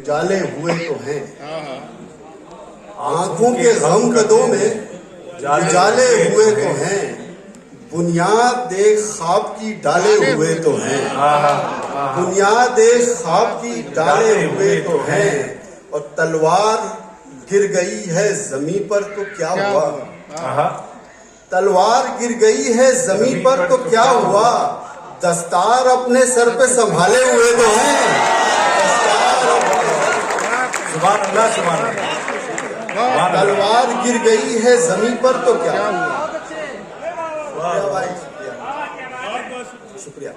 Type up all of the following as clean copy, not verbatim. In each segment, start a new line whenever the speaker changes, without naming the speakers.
اجالے ہوئے تو ہیں، آنکھوں کے غم قدوں میں اجالے ہوئے تو ہیں، بنیاد ایک خواب کی ڈالے ہوئے تو ہیں، بنیاد ایک خواب کی ڈالے ہوئے تو ہیں، اور تلوار گر گئی ہے زمین پر تو کیا ہوا، تلوار گر گئی ہے زمین پر تو کیا ہوا، دستار اپنے سر پہ سنبھالے ہوئے تو ہیں،
سبحان اللہ سبحان اللہ،
تلوار گر گئی ہے زمین پر تو کیا ہوا، شکریہ،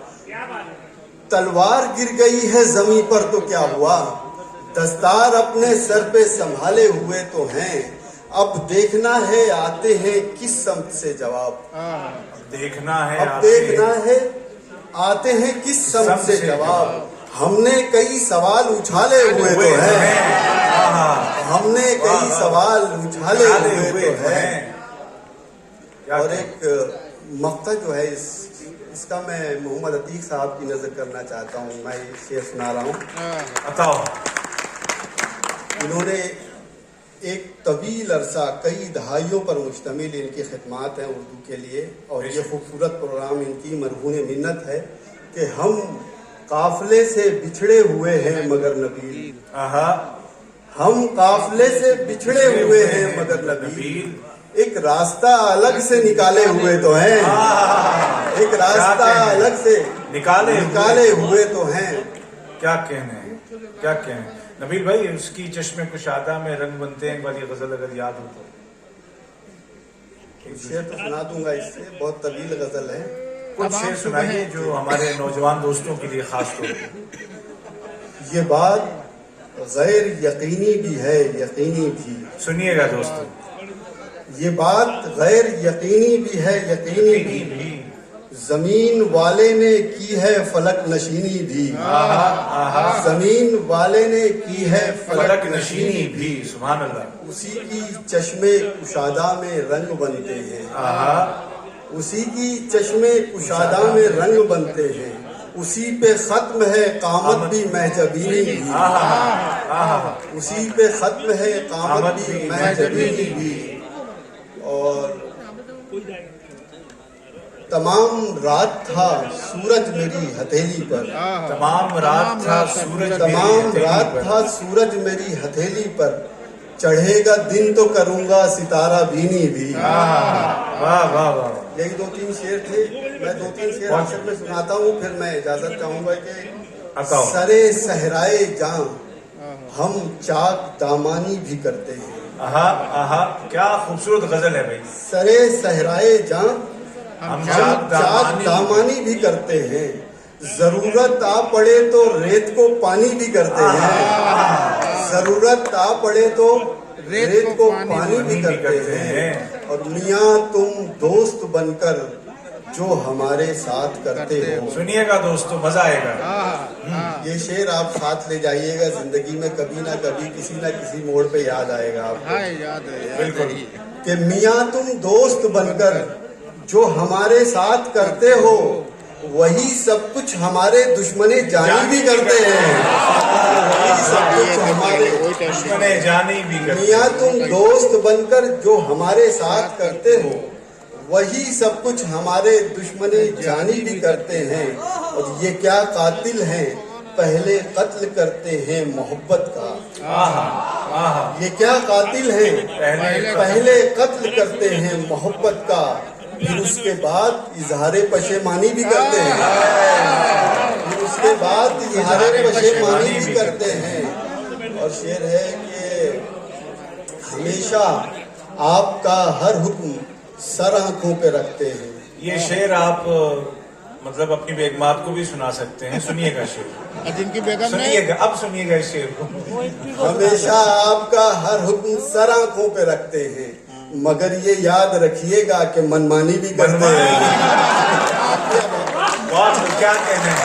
تلوار گر گئی ہے زمین پر تو کیا ہوا، دستار اپنے سر پہ سنبھالے ہوئے تو ہیں، اب دیکھنا ہے آتے ہیں کس سمت سے جواب،
دیکھنا ہے
اب دیکھنا ہے آتے ہیں کس سمت سے جواب، ہم نے کئی سوال اچھالے ہوئے تو ہیں، ہم نے کئی سوال اچھالے ہوئے تو ہیں، اور ایک مقطع جو ہے اس کا میں محمد عتیق صاحب کی نظر کرنا چاہتا ہوں، میں یہ شعر سنا رہا ہوں۔ انہوں نے ایک طویل عرصہ کئی دہائیوں پر مشتمل ان کی خدمات ہیں اردو کے لیے، اور یہ خوبصورت پروگرام ان کی مرہون منت ہے کہ ہم قافلے سے بچھڑے ہوئے ہیں مگر نبیل، ہم قافلے سے بچھڑے ہوئے ہیں مگر نبیل، ایک راستہ الگ سے نکالے ہوئے تو ہیں، ایک راستہ الگ سے نکالے ہوئے تو ہیں،
کیا کہنے کیا کہنے۔ نبیل بھائی اس کی چشم کشادہ میں رنگ بنتے ہیں والی غزل اگر یاد ہو تو
شعر تو سنا دوں گا، اس سے بہت طویل غزل ہے،
کچھ شعر سنائیے جو ہمارے نوجوان دوستوں کے لیے خاص طور پر۔
یہ بات غیر یقینی بھی ہے یقینی بھی،
سنیے گا دوستو،
یہ بات غیر یقینی بھی ہے یقینی بھی، زمین والے نے کی ہے فلک نشینی بھی، زمین والے نے کی ہے
فلک نشینی بھی، سبحان اللہ،
اسی کی چشم کشادہ میں رنگ بنتے ہیں، اسی کی چشم کشادہ میں رنگ بنتے ہیں، اسی پہ ختم ہے قامت بھی محجبینی بھی، اسی پہ ختم ہے قامت بھی محجبینی بھی، اور تمام رات تھا سورج میری ہتھیلی پر،
تمام رات تھا سورج
تمام رات تھا سورج میری ہتھیلی پر، چڑھے گا دن تو کروں گا ستارہ بینی بھی۔
واہ واہ واہ،
یہی دو تین شعر تھے، میں دو تین شعر آخر میں سناتا ہوں، پھر میں اجازت چاہوں گا کہ سرے صحرائے جاں ہم چاک دامانی بھی کرتے ہیں،
کیا خوبصورت غزل ہے بھائی،
سرے صحرائے جاں ہم چاک دامانی بھی کرتے ہیں، ضرورت آ پڑے تو ریت کو پانی بھی کرتے ہیں، ضرورت آ پڑے تو ریت کو پانی بھی کرتے ہیں، اور میاں تم دوست بن کر جو ہمارے ساتھ کرتے ہو۔
سنیے گا دوستو، مزہ آئے گا،
یہ شعر آپ ساتھ لے جائیے گا، زندگی میں کبھی نہ کبھی کسی نہ کسی موڑ پہ یاد آئے گا آپ کو،
بالکل،
کہ میاں تم دوست بن کر جو ہمارے ساتھ کرتے ہو، وہی سب کچھ ہمارے دشمن جانی بھی کرتے ہیں، وہی سب کچھ ہمارے
دشمن جانی بھی کرتے ہیں،
میاں تم دوست بن کر جو ہمارے ساتھ کرتے ہو، وہی سب کچھ ہمارے دشمن جانی بھی کرتے ہیں، اور یہ کیا قاتل ہیں پہلے قتل کرتے ہیں محبت کا، یہ کیا قاتل ہیں پہلے قتل کرتے ہیں محبت کا، پھر اس کے بعد اظہار پشیمانی بھی کرتے ہیں، پھر اس کے بعد اظہار پشیمانی بھی کرتے ہیں، اور شعر ہے کہ ہمیشہ آپ کا ہر حکم سر آنکھوں پہ رکھتے ہیں۔
یہ شعر آپ مطلب اپنی بیگمات کو بھی سنا سکتے ہیں، سنیے گا شعر،
جن کی بیگم
سنیے گا، اب سنیے گا اس شعر کو۔
ہمیشہ آپ کا ہر حکم سر آنکھوں پہ رکھتے ہیں، مگر یہ یاد رکھیے گا کہ منمانی بھی کرتے ہیں۔
بہت کیا کہنا ہے،